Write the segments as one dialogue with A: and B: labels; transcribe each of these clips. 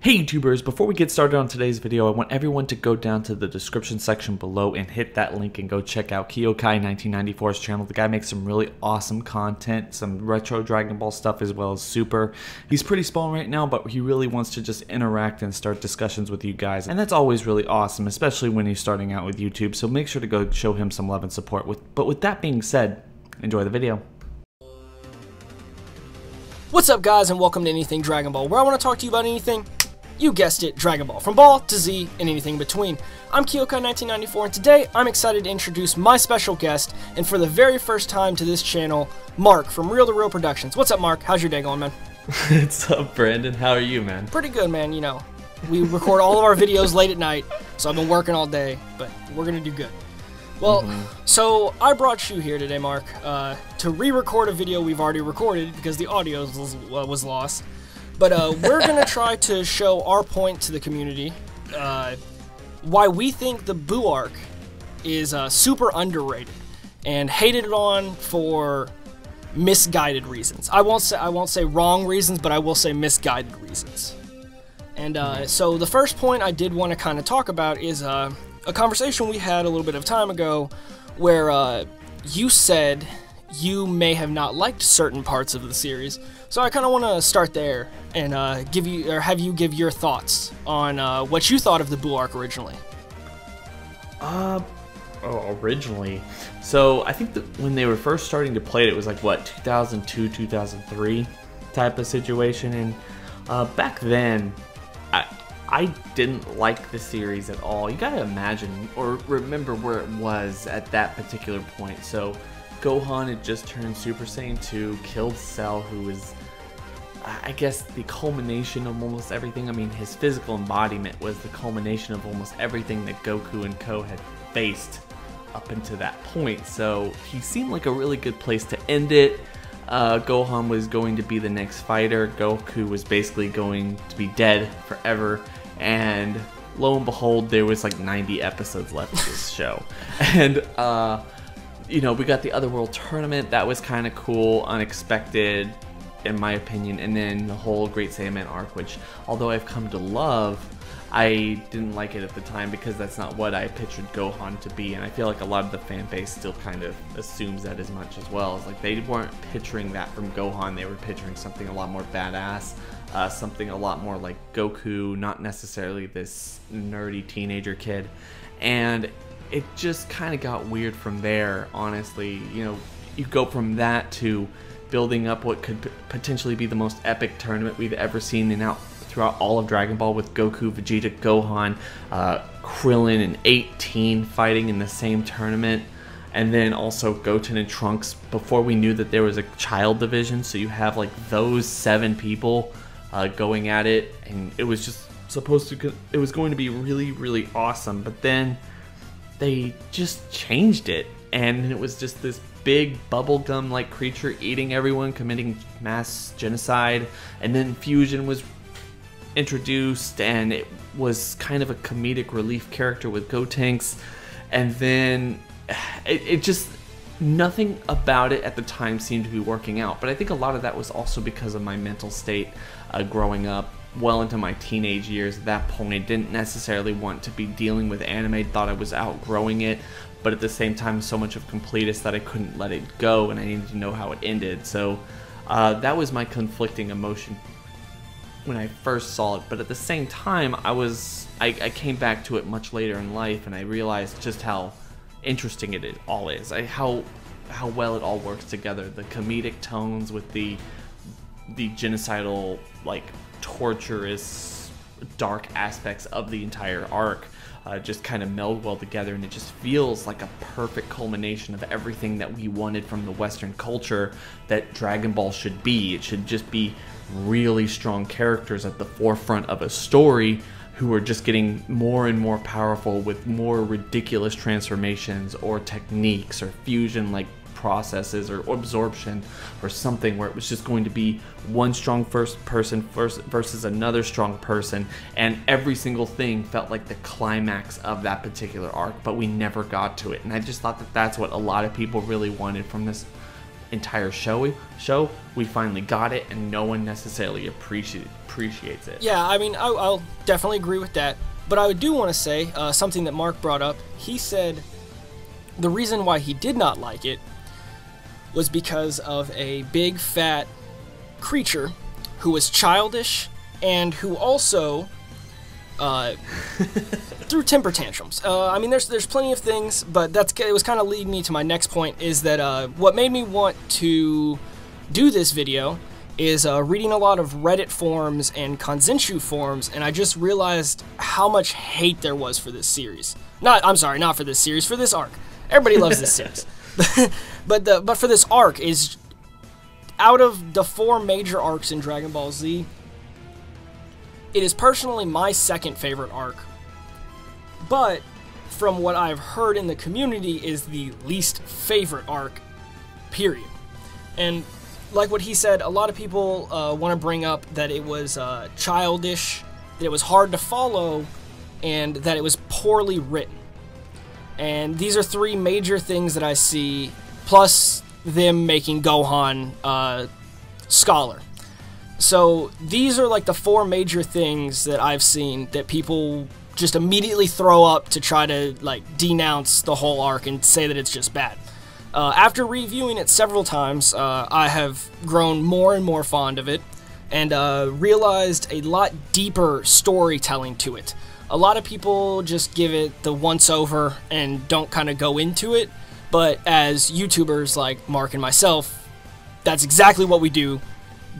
A: Hey YouTubers, before we get started on today's video, I want everyone to go down to the description section below and hit that link and go check out Kihokai 1994's channel. The guy makes some really awesome content, some retro Dragon Ball stuff as well as Super. He's pretty small right now, but he really wants to just interact and start discussions with you guys, and that's always really awesome, especially when he's starting out with YouTube, so make sure to go show him some love and support. But with that being said, enjoy the video.
B: What's up guys, and welcome to Anything Dragon Ball, where I want to talk to you about anything, you guessed it, Dragon Ball, from Ball to Z and anything in between. I'm Kihokai 1994, and today I'm excited to introduce my special guest, and for the very first time to this channel, Mark from Real to Real Productions. What's up, Mark? How's your day going, man?
A: What's up, Brandon? How are you, man?
B: Pretty good, man. You know, we record all of our videos late at night, so I've been working all day, but we're gonna do good. Well, so I brought you here today, Mark, to re-record a video we've already recorded because the audio was lost. But we're going to try to show our point to the community, why we think the Buu arc is super underrated and hated on for misguided reasons. I won't say wrong reasons, but I will say misguided reasons. And so the first point I did want to kind of talk about is a conversation we had a little bit of time ago where you said you may have not liked certain parts of the series. So I kind of want to start there and have you give your thoughts on what you thought of the Buu arc originally.
A: Originally. So I think that when they were first starting to play it, it was like, what, 2002, 2003 type of situation. And back then, I didn't like the series at all. You gotta imagine or remember where it was at that particular point. So Gohan had just turned Super Saiyan 2, killed Cell, who was, I guess, the culmination of almost everything. I mean, his physical embodiment was the culmination of almost everything that Goku and Co had faced up until that point. So he seemed like a really good place to end it. Gohan was going to be the next fighter. Goku was basically going to be dead forever. And lo and behold, there was like 90 episodes left of this show. And, you know, we got the Otherworld tournament. That was kind of cool, unexpected, in my opinion. And then the whole Great Saiyaman arc, which, although I've come to love, I didn't like it at the time because that's not what I pictured Gohan to be. And I feel like a lot of the fan base still kind of assumes that as much as well. It's like they weren't picturing that from Gohan. They were picturing something a lot more badass, something a lot more like Goku, not necessarily this nerdy teenager kid. And it just kind of got weird from there, honestly. You know, you go from that to building up what could potentially be the most epic tournament we've ever seen throughout all of Dragon Ball, with Goku, Vegeta, Gohan, Krillin, and 18 fighting in the same tournament. And then also Goten and Trunks before we knew that there was a child division. So you have like those 7 people going at it, and it was just it was going to be really, really awesome. But then they just changed it, and it was just this big bubblegum like creature eating everyone, committing mass genocide. And then Fusion was introduced, and it was kind of a comedic relief character with Gotenks. And then it just, nothing about it at the time seemed to be working out. But I think a lot of that was also because of my mental state growing up well into my teenage years. At that point, I didn't necessarily want to be dealing with anime, thought I was outgrowing it, but at the same time so much of completist that I couldn't let it go, and I needed to know how it ended. So that was my conflicting emotion when I first saw it. But at the same time, I came back to it much later in life, and I realized just how interesting it all is, how well it all works together. The comedic tones with the genocidal, like, torturous, dark aspects of the entire arc just kind of meld well together, and it just feels like a perfect culmination of everything that we wanted from the Western culture that Dragon Ball should be. It should just be really strong characters at the forefront of a story who are just getting more and more powerful with more ridiculous transformations or techniques or fusion-like processes or absorption or something, where it was just going to be one strong first person versus another strong person, and every single thing felt like the climax of that particular arc, but we never got to it. And I just thought that that's what a lot of people really wanted from this entire show, we finally got it, and no one necessarily appreciates it.
B: Yeah, I mean, I'll definitely agree with that. But I do want to say something that Mark brought up. He said the reason why he did not like it was because of a big, fat creature who was childish and who also threw temper tantrums. I mean, there's plenty of things, but it was kind of leading me to my next point, is that what made me want to do this video is reading a lot of Reddit forums and Kanzenshu forums, and I just realized how much hate there was for this series. Not for this series, for this arc. Everybody loves this series. but for this arc, is out of the 4 major arcs in Dragon Ball Z, it is personally my second favorite arc, but from what I've heard in the community is the least favorite arc, period. And like what he said, a lot of people want to bring up that it was childish, that it was hard to follow, and that it was poorly written. And these are 3 major things that I see, plus them making Gohan scholar. So these are like the 4 major things that I've seen that people just immediately throw up to try to like denounce the whole arc and say that it's just bad. After reviewing it several times, I have grown more and more fond of it, and realized a lot deeper storytelling to it. A lot of people just give it the once over and don't kind of go into it, but as YouTubers like Mark and myself, that's exactly what we do.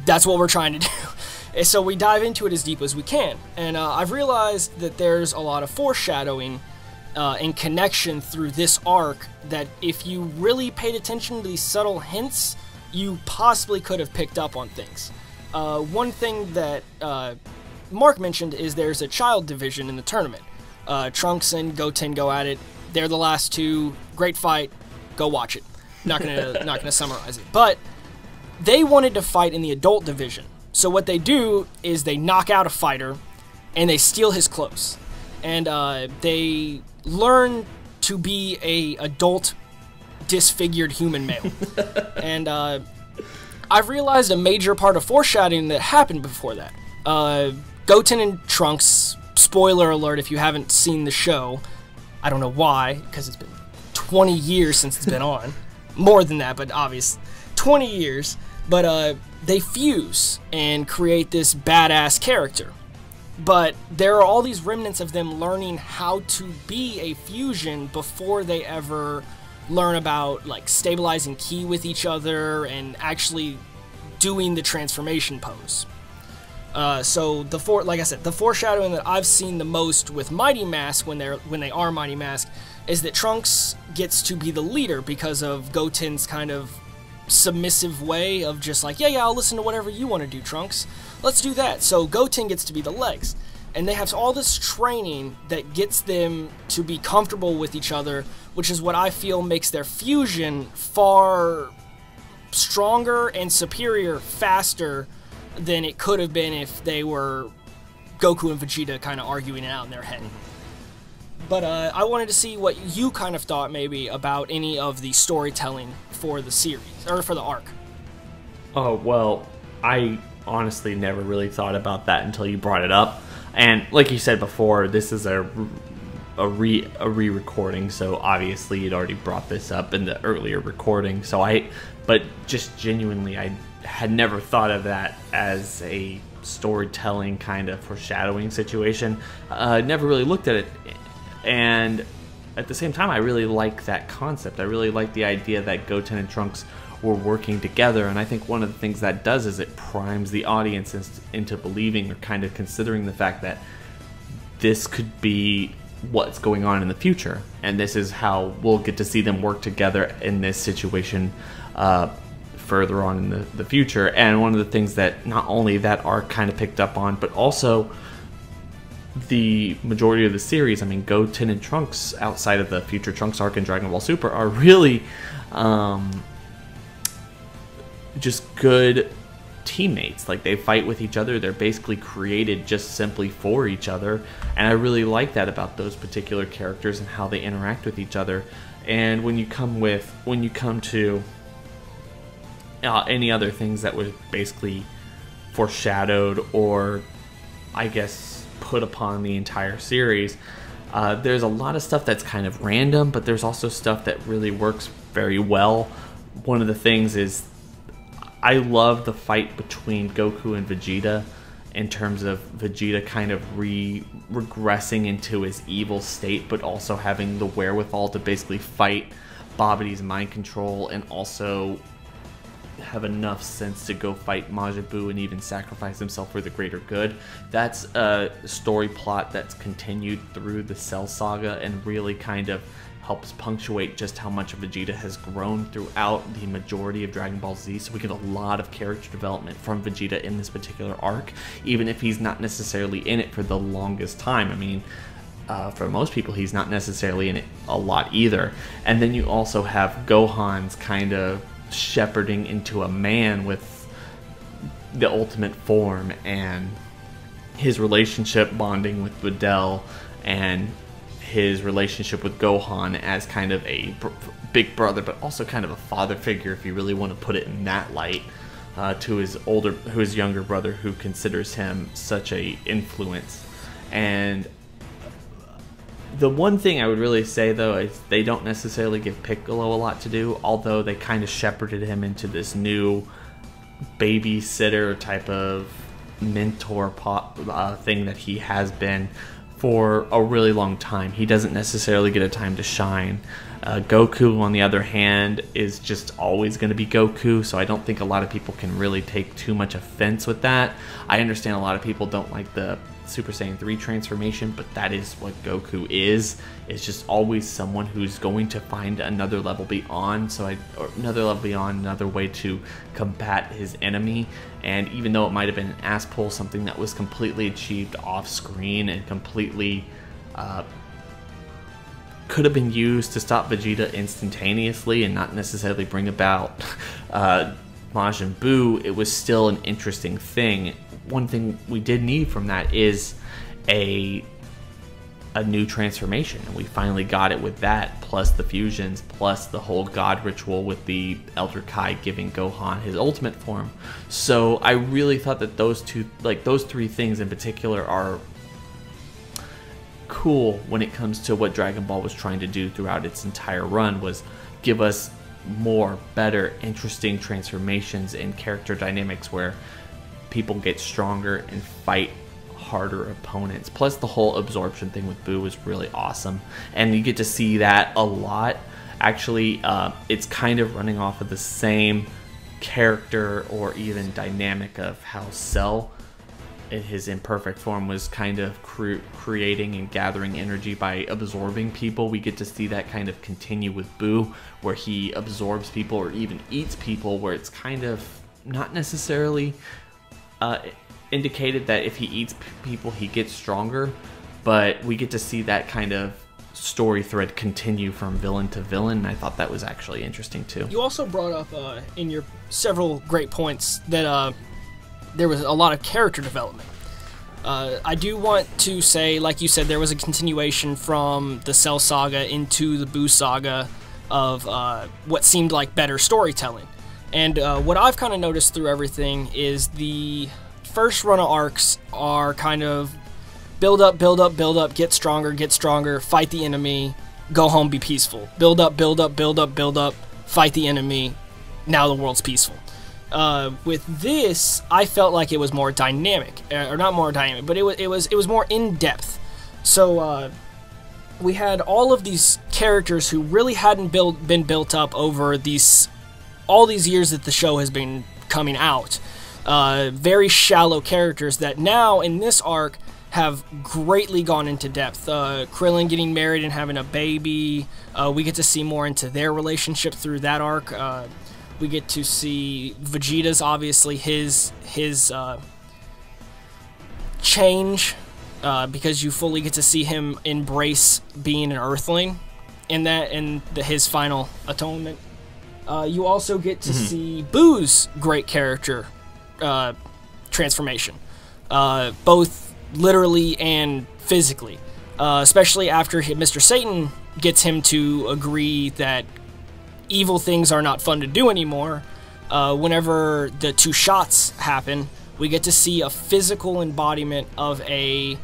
B: That's what we're trying to do. So we dive into it as deep as we can. And I've realized that there's a lot of foreshadowing and connection through this arc that if you really paid attention to these subtle hints, you possibly could have picked up on things. One thing that Mark mentioned is there's a child division in the tournament. Trunks and Goten go at it. They're the last 2. Great fight. Go watch it. Not gonna summarize it. But they wanted to fight in the adult division. So what they do is they knock out a fighter and they steal his clothes. And they learn to be a adult disfigured human male. And I've realized a major part of foreshadowing that happened before that. Goten and Trunks, spoiler alert if you haven't seen the show, I don't know why, because it's been 20 years since it's been on. More than that, but obvious. 20 years. But they fuse and create this badass character. But there are all these remnants of them learning how to be a fusion before they ever learn about like stabilizing ki with each other and actually doing the transformation pose. So like I said, the foreshadowing that I've seen the most with Mighty Mask when they are Mighty Mask is that Trunks gets to be the leader because of Goten's kind of submissive way of just like, yeah, I'll listen to whatever you want to do, Trunks. Let's do that. So Goten gets to be the legs. And they have all this training that gets them to be comfortable with each other, which is what I feel makes their fusion far stronger and superior faster than it could have been if they were Goku and Vegeta kind of arguing it out in their head. But I wanted to see what you kind of thought maybe about any of the storytelling for the series, or for the arc.
A: Oh, well, I honestly never really thought about that until you brought it up. And like you said before, this is a re-recording, so obviously you'd already brought this up in the earlier recording. But just genuinely, I had never thought of that as a storytelling kind of foreshadowing situation. Never really looked at it. And at the same time, I really like that concept. I really like the idea that Goten and Trunks were working together, and I think one of the things that does is it primes the audience into believing or kind of considering the fact that this could be what's going on in the future, and this is how we'll get to see them work together in this situation further on in the future. And one of the things that not only that arc kind of picked up on, but also the majority of the series, I mean, Goten and Trunks, outside of the future Trunks arc in Dragon Ball Super, are really just good teammates. Like, they fight with each other. They're basically created just simply for each other, and I really like that about those particular characters and how they interact with each other. And when you come to any other things that were basically foreshadowed or, I guess, put upon the entire series. There's a lot of stuff that's kind of random, but there's also stuff that really works very well. One of the things is I love the fight between Goku and Vegeta, in terms of Vegeta kind of regressing into his evil state, but also having the wherewithal to basically fight Babidi's mind control and also have enough sense to go fight Majin Buu and even sacrifice himself for the greater good. That's a story plot that's continued through the Cell Saga and really kind of helps punctuate just how much Vegeta has grown throughout the majority of Dragon Ball Z. So we get a lot of character development from Vegeta in this particular arc, even if he's not necessarily in it for the longest time. I mean, for most people, he's not necessarily in it a lot either. And then you also have Gohan's kind of shepherding into a man with the ultimate form, and his relationship bonding with Videl, and his relationship with Gohan as kind of a big brother, but also kind of a father figure, if you really want to put it in that light, to his younger brother, who considers him such a influence. And the one thing I would really say, though, is they don't necessarily give Piccolo a lot to do, although they kind of shepherded him into this new babysitter type of mentor thing that he has been for a really long time. He doesn't necessarily get a time to shine. Goku, on the other hand, is just always going to be Goku, so I don't think a lot of people can really take too much offense with that. I understand a lot of people don't like the Super Saiyan 3 transformation, but that is what Goku is. It's just always someone who's going to find another level beyond, another way to combat his enemy. And even though it might have been an ass pull, something that was completely achieved off screen and completely could have been used to stop Vegeta instantaneously and not necessarily bring about Majin Buu, it was still an interesting thing. One thing we did need from that is a new transformation, and we finally got it with that, plus the fusions, plus the whole god ritual with the Elder Kai giving Gohan his ultimate form. So I really thought that those three things in particular are cool when it comes to what Dragon Ball was trying to do throughout its entire run, was give us more, better, interesting transformations and character dynamics where people get stronger and fight harder opponents. Plus the whole absorption thing with Buu was really awesome, and you get to see that a lot. Actually, it's kind of running off of the same character or even dynamic of how Cell in his imperfect form was kind of creating and gathering energy by absorbing people. We get to see that kind of continue with Buu, where he absorbs people or even eats people, where it's kind of not necessarily indicated that if he eats people he gets stronger, but we get to see that kind of story thread continue from villain to villain, and I thought that was actually interesting too.
B: You also brought up in your several great points that there was a lot of character development. I do want to say, like you said, there was a continuation from the Cell Saga into the Buu Saga of what seemed like better storytelling. And what I've kind of noticed through everything is the first run of arcs are kind of build up, build up, build up, get stronger, fight the enemy, go home, be peaceful. Build up, build up, build up, build up, fight the enemy, now the world's peaceful. With this, I felt like it was more dynamic, or not more dynamic, but it was more in depth. So we had all of these characters who really hadn't been built up over all these years that the show has been coming out. Very shallow characters that now in this arc have greatly gone into depth. Krillin getting married and having a baby. We get to see more into their relationship through that arc. We get to see Vegeta's, obviously, his change, because you fully get to see him embrace being an Earthling in that, and his final atonement. You also get to see Buu's great character transformation, both literally and physically, especially after Mr. Satan gets him to agree that evil things are not fun to do anymore. whenever the two shots happen, we get to see a physical embodiment of a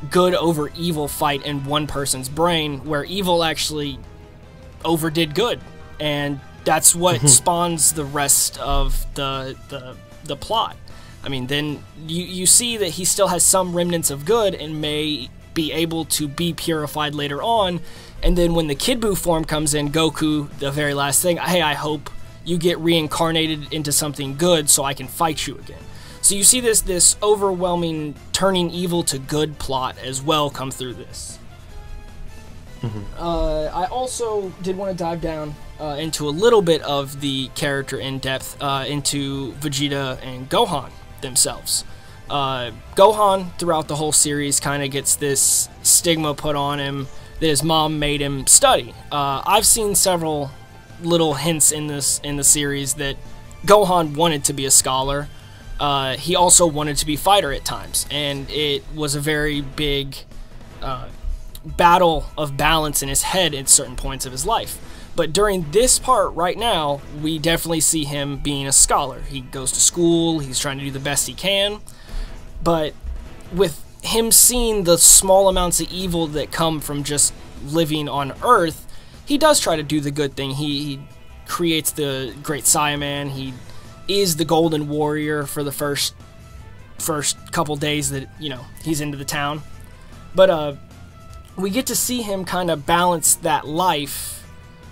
B: good over evil fight in one person's brain, where evil actually overdid good, and that's what spawns the rest of the plot. I mean, then you see that he still has some remnants of good and may be able to be purified later on. And then when the Kid Buu form comes in, Goku, the very last thing, hey, I hope you get reincarnated into something good so I can fight you again. So you see this overwhelming turning evil to good plot as well come through this. I also did want to dive down into a little bit of the character in depth into Vegeta and Gohan themselves. Gohan, throughout the whole series, kind of gets this stigma put on him that his mom made him study. I've seen several little hints in the series that Gohan wanted to be a scholar. He also wanted to be a fighter at times, and it was a very big battle of balance in his head at certain points of his life. But during this part right now, we definitely see him being a scholar. He goes to school, he's trying to do the best he can, but with him seeing the small amounts of evil that come from just living on Earth, he does try to do the good thing. He creates the Great Saiyaman, he is the Golden Warrior for the first couple days that, you know, he's into the town. But we get to see him kind of balance that life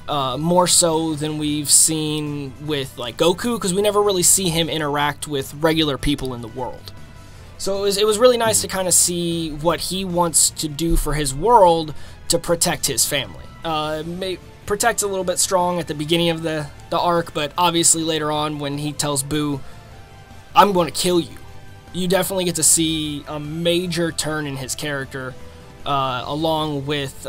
B: more so than we've seen with like Goku, because we never really see him interact with regular people in the world. So it was really nice to kind of see what he wants to do for his world to protect his family. Protect's a little bit strong at the beginning of the arc, but obviously later on when he tells Buu, I'm going to kill you, you definitely get to see a major turn in his character, along with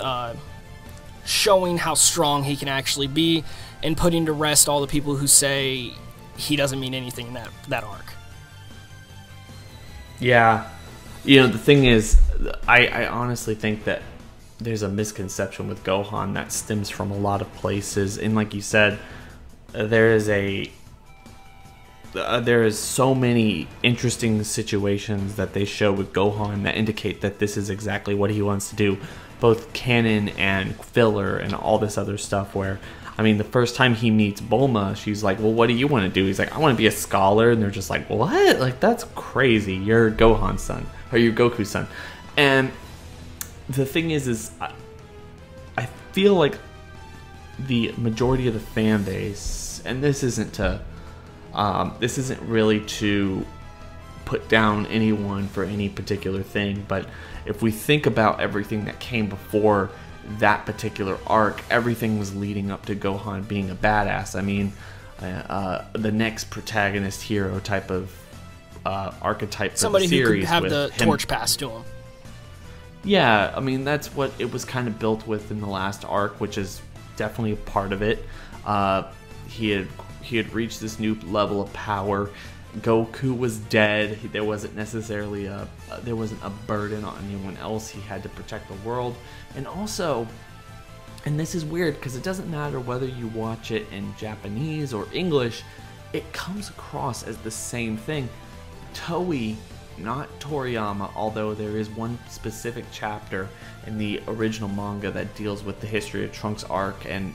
B: showing how strong he can actually be and putting to rest all the people who say he doesn't mean anything in that arc.
A: Yeah, you know, the thing is, I honestly think that there's a misconception with Gohan that stems from a lot of places, and like you said, there is so many interesting situations that they show with Gohan that indicate that this is exactly what he wants to do, both canon and filler and all this other stuff. Where, I mean, the first time he meets Bulma, she's like, well, what do you want to do? He's like, I want to be a scholar. And they're just like, what? Like, that's crazy. You're Gohan's son, or you're Goku's son. And the thing is I feel like the majority of the fan base, and this isn't really to put down anyone for any particular thing, but if we think about everything that came before that particular arc, everything was leading up to Gohan being a badass. I mean, the next protagonist hero type of archetype for
B: somebody
A: the series,
B: who could have the torch passed to him.
A: Yeah, I mean, that's what it was kind of built with in the last arc, which is definitely a part of it. He had reached this new level of power. Goku was dead. There wasn't necessarily there wasn't a burden on anyone else. He had to protect the world. And also, and this is weird because it doesn't matter whether you watch it in Japanese or English, it comes across as the same thing. Toei, not Toriyama, although there is one specific chapter in the original manga that deals with the history of Trunks' arc and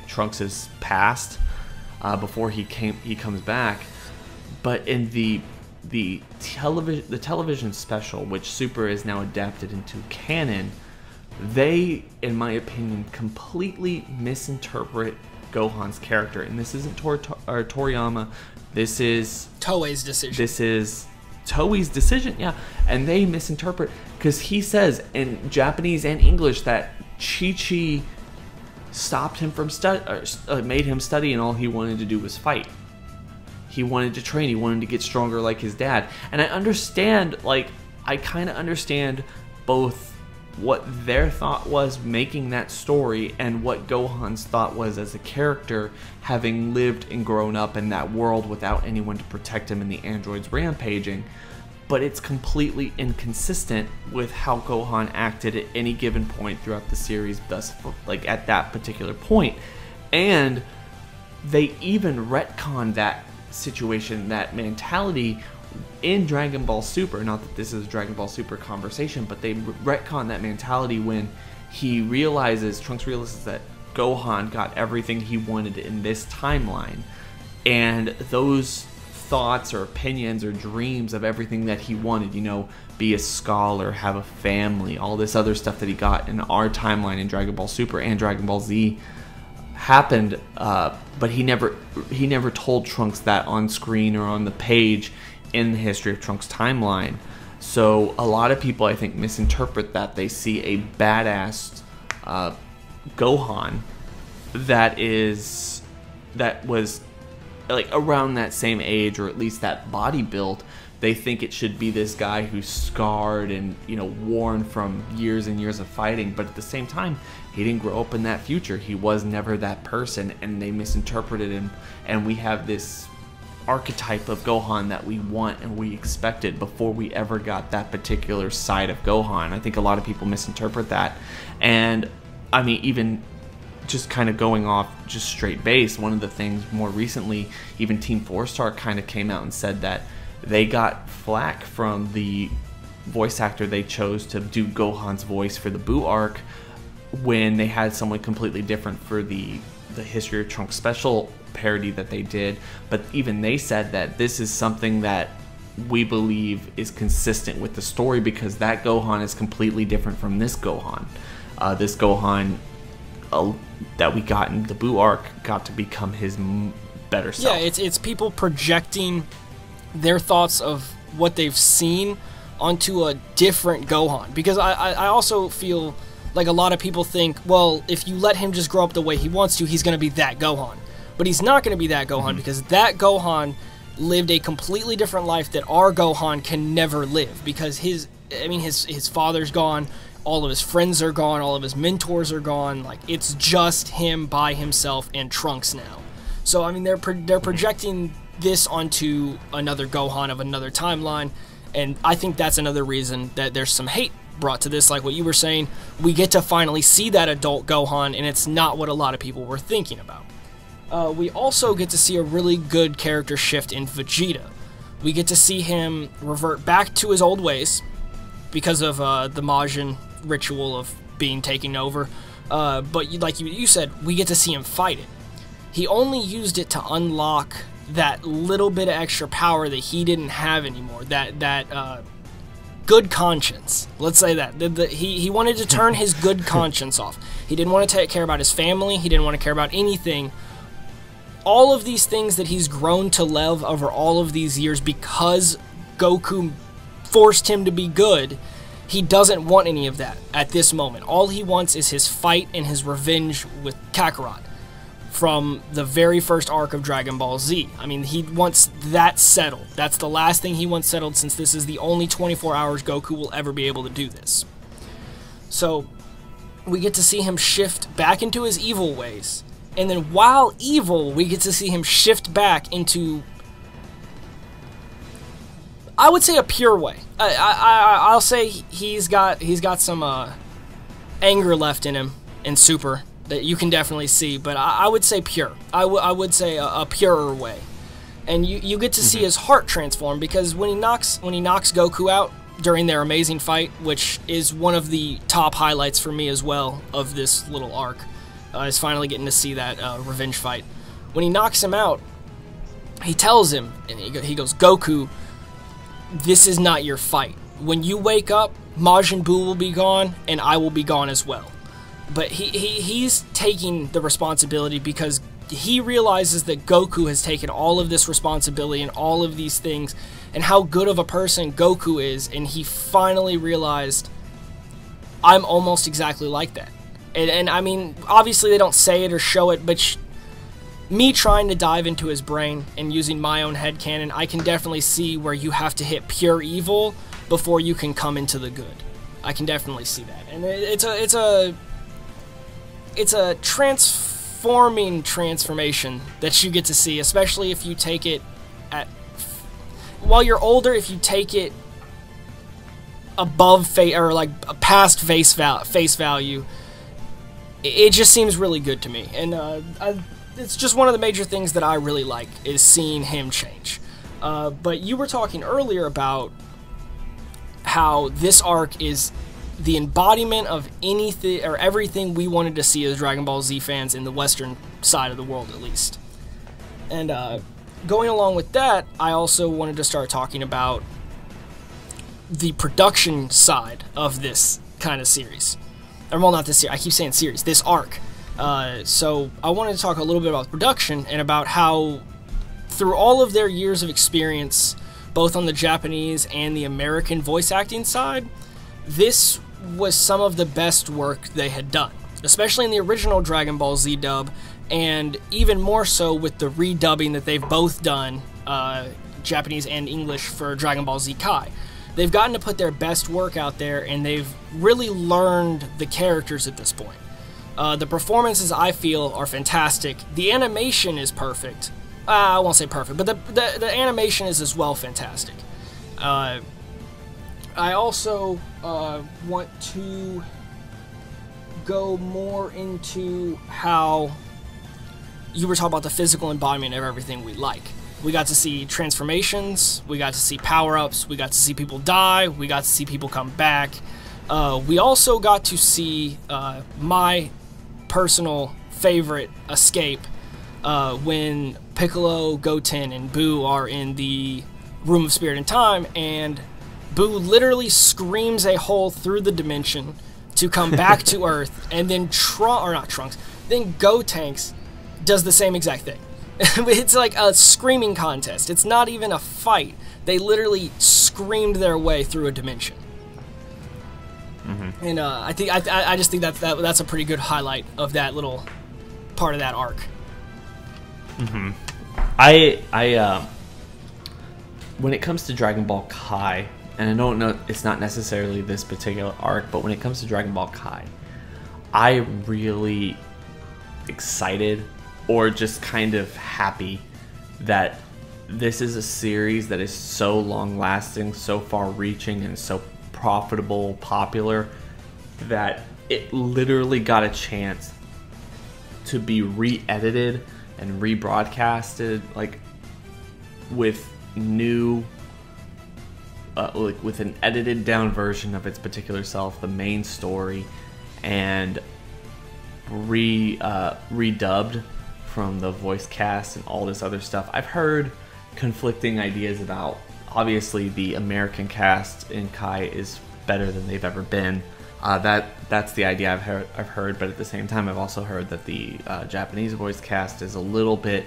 A: Trunks' past before he comes back. But in the television special, which Super is now adapted into canon, they, in my opinion, completely misinterpret Gohan's character. And this isn't Toriyama. This is
B: Toei's decision.
A: This is Toei's decision, yeah. And they misinterpret, because he says in Japanese and English that Chi-Chi stopped him from made him study, and all he wanted to do was fight. He wanted to train. He wanted to get stronger like his dad. And I understand, I kind of understand both what their thought was making that story and what Gohan's thought was as a character, having lived and grown up in that world without anyone to protect him and the androids rampaging. But it's completely inconsistent with how Gohan acted at any given point throughout the series, thus, at that particular point. And they even retconned that situation, that mentality in Dragon Ball Super. Not that this is a Dragon Ball Super conversation, but they retcon that mentality when Trunks realizes that Gohan got everything he wanted in this timeline, and those thoughts or opinions or dreams of everything that he wanted, be a scholar, have a family, all this other stuff that he got in our timeline in Dragon Ball Super and Dragon Ball Z happened, but he never told Trunks that on screen or on the page in the History of Trunks timeline. So a lot of people, I think, misinterpret that. They see a badass Gohan that was like around that same age, or at least that body build. They think it should be this guy who's scarred and worn from years and years of fighting, but at the same time, he didn't grow up in that future. He was never that person, and they misinterpreted him. And we have this archetype of Gohan that we want and we expected before we ever got that particular side of Gohan. I think a lot of people misinterpret that. And I mean, even just kind of going off just straight base, one of the things more recently, even Team 4-Star kind of came out and said that they got flack from the voice actor they chose to do Gohan's voice for the Buu arc when they had someone completely different for the History of Trunks special parody that they did. But even they said that this is something that we believe is consistent with the story, because that Gohan is completely different from this Gohan. This Gohan that we got in the Buu arc got to become his better self.
B: Yeah, it's people projecting their thoughts of what they've seen onto a different Gohan. Because I also feel like a lot of people think, well, if you let him just grow up the way he wants to, he's going to be that Gohan. But he's not going to be that Gohan, because that Gohan lived a completely different life that our Gohan can never live. Because his father's gone, all of his friends are gone, all of his mentors are gone. Like, it's just him by himself and Trunks now. So I mean, they're projecting this onto another Gohan of another timeline, and I think that's another reason that there's some hate brought to this. Like what you were saying, we get to finally see that adult Gohan, and it's not what a lot of people were thinking about. We also get to see a really good character shift in Vegeta. We get to see him revert back to his old ways because of the Majin ritual of being taken over. But like you said, we get to see him fight it. He only used it to unlock that little bit of extra power that he didn't have anymore. That good conscience. Let's say that. He wanted to turn his good conscience off. He didn't want to care about his family. He didn't want to care about anything. All of these things that he's grown to love over all of these years because Goku forced him to be good, he doesn't want any of that at this moment. All he wants is his fight and his revenge with Kakarot from the very first arc of Dragon Ball Z. I mean, he wants that settled. That's the last thing he wants settled, since this is the only 24 hours Goku will ever be able to do this. So we get to see him shift back into his evil ways. And then while evil, we get to see him shift back into, I would say, a pure way. I'll say he's got some anger left in him in Super that you can definitely see, but I would say pure. I would say a purer way. And you get to see his heart transform, because when he knocks Goku out during their amazing fight, which is one of the top highlights for me as well of this little arc, is finally getting to see that revenge fight. When he knocks him out, he tells him, and he goes, Goku, this is not your fight. When you wake up, Majin Buu will be gone, and I will be gone as well. But he's taking the responsibility because he realizes that Goku has taken all of this responsibility and all of these things, and how good of a person Goku is, and he finally realized, I'm almost exactly like that. And I mean, obviously they don't say it or show it, but me trying to dive into his brain and using my own headcanon, I can definitely see where you have to hit pure evil before you can come into the good. I can definitely see that. And it's a transformation that you get to see, especially if you take it while you're older, if you take it above past face value. It just seems really good to me, and it's just one of the major things that I really like is seeing him change. But you were talking earlier about how this arc is the embodiment of anything or everything we wanted to see as Dragon Ball Z fans in the Western side of the world, at least. And going along with that, I also wanted to start talking about the production side of this kind of series. Or, well, not this series. I keep saying series. This arc. So I wanted to talk a little bit about production and about how, through all of their years of experience, both on the Japanese and the American voice acting side, this was some of the best work they had done, especially in the original Dragon Ball Z dub, and even more so with the redubbing that they've both done, Japanese and English, for Dragon Ball Z Kai. They've gotten to put their best work out there, and they've really learned the characters at this point. The performances, I feel, are fantastic. The animation is perfect. I won't say perfect, but the animation is as well fantastic. I also want to go more into how you were talking about the physical embodiment of everything we like. We got to see transformations, we got to see power-ups, we got to see people die, we got to see people come back. We also got to see my personal favorite escape when Piccolo, Goten, and Boo are in the Room of Spirit and Time, and Boo literally screams a hole through the dimension to come back to Earth, and then then Gotenks does the same exact thing. It's like a screaming contest. It's not even a fight. They literally screamed their way through a dimension. Mm-hmm. And I just think that's a pretty good highlight of that little part of that arc.
A: Mm-hmm. I when it comes to Dragon Ball Kai, and I don't know, it's not necessarily this particular arc, but when it comes to Dragon Ball Kai, I'm really excited, or just kind of happy, that this is a series that is so long-lasting, so far-reaching, and so profitable, popular, that it literally got a chance to be re-edited and rebroadcasted, like with new, like with an edited down version of its particular self, the main story, and redubbed from the voice cast and all this other stuff. I've heard conflicting ideas about, obviously the American cast in Kai is better than they've ever been. That's the idea I've heard, but at the same time I've also heard that the Japanese voice cast is a little bit,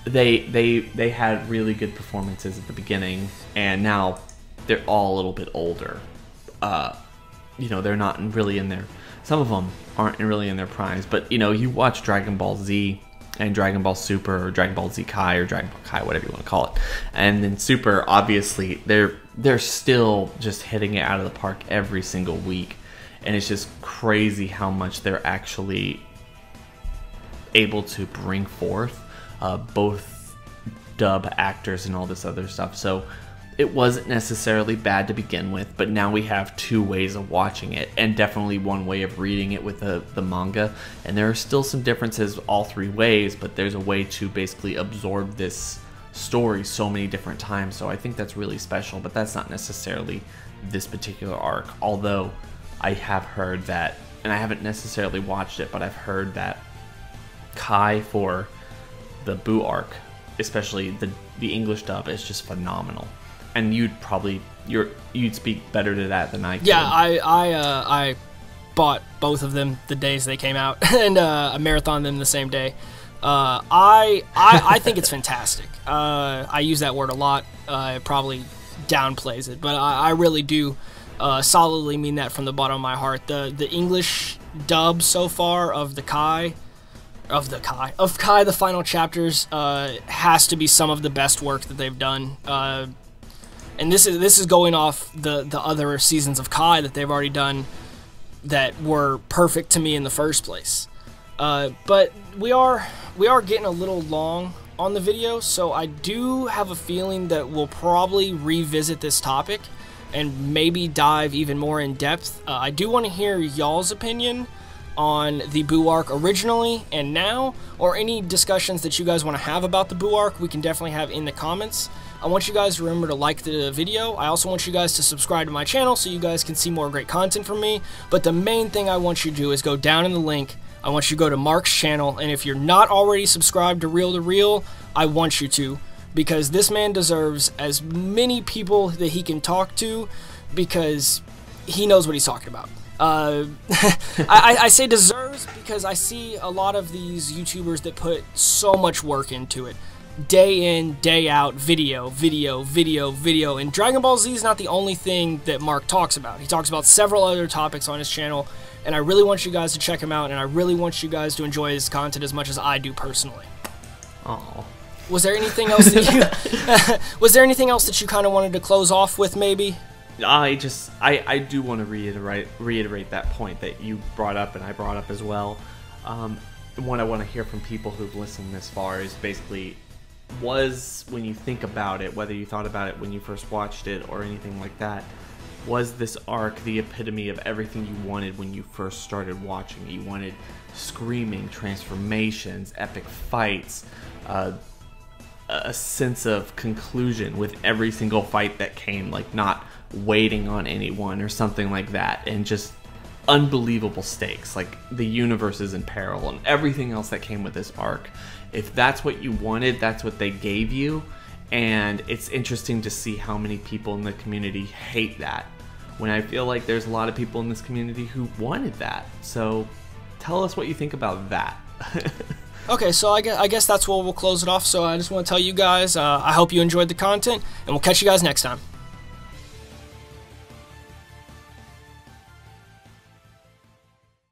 A: they had really good performances at the beginning, and now they're all a little bit older. You know, they're not really in their, some of them aren't really in their primes, but you know, you watch Dragon Ball Z and Dragon Ball Super, or Dragon Ball Z Kai, or Dragon Ball Kai, whatever you want to call it, and then Super, obviously they're still just hitting it out of the park every single week, and it's just crazy how much they're actually able to bring forth, both dub actors and all this other stuff. So it wasn't necessarily bad to begin with, but now we have two ways of watching it, and definitely one way of reading it with the manga, and there are still some differences all three ways, but there's a way to basically absorb this story so many different times. So I think that's really special, but that's not necessarily this particular arc, although I have heard that, and I haven't necessarily watched it, but I've heard that Kai for the Boo arc, especially the English dub, is just phenomenal. And you'd speak better to that than I could.
B: Yeah, I bought both of them the days they came out, and I marathoned them the same day. I think it's fantastic. I use that word a lot. It probably downplays it, but I really do solidly mean that from the bottom of my heart. The English dub so far of Kai, the final chapters, has to be some of the best work that they've done. And this is going off the other seasons of Kai that they've already done that were perfect to me in the first place. But we are getting a little long on the video, so I do have a feeling that we'll probably revisit this topic and maybe dive even more in depth. I do want to hear y'all's opinion on the Boo arc originally and now, or any discussions that you guys want to have about the Boo arc, we can definitely have in the comments. I want you guys to remember to like the video. I also want you guys to subscribe to my channel so you guys can see more great content from me. But the main thing I want you to do is go down in the link. I want you to go to Mark's channel, and if you're not already subscribed to Real, I want you to, because this man deserves as many people that he can talk to, because he knows what he's talking about. I say deserves because I see a lot of these YouTubers that put so much work into it. Day in, day out, video, and Dragon Ball Z is not the only thing that Mark talks about. He talks about several other topics on his channel, and I really want you guys to check him out, and I really want you guys to enjoy his content as much as I do personally.
A: Oh.
B: Was there anything else that you was there anything else that you kind of wanted to close off with, maybe?
A: I do want to reiterate that point that you brought up and I brought up as well. What I want to hear from people who've listened this far is basically, was, when you think about it, whether you thought about it when you first watched it or anything like that, was this arc the epitome of everything you wanted when you first started watching it? You wanted screaming, transformations, epic fights, a sense of conclusion with every single fight that came, like not waiting on anyone or something like that, and just unbelievable stakes, like the universe is in peril and everything else that came with this arc. If that's what you wanted, that's what they gave you, and it's interesting to see how many people in the community hate that, when I feel like there's a lot of people in this community who wanted that. So tell us what you think about that.
B: Okay, so I guess that's where we'll close it off. So I just want to tell you guys, I hope you enjoyed the content, and we'll catch you guys next time.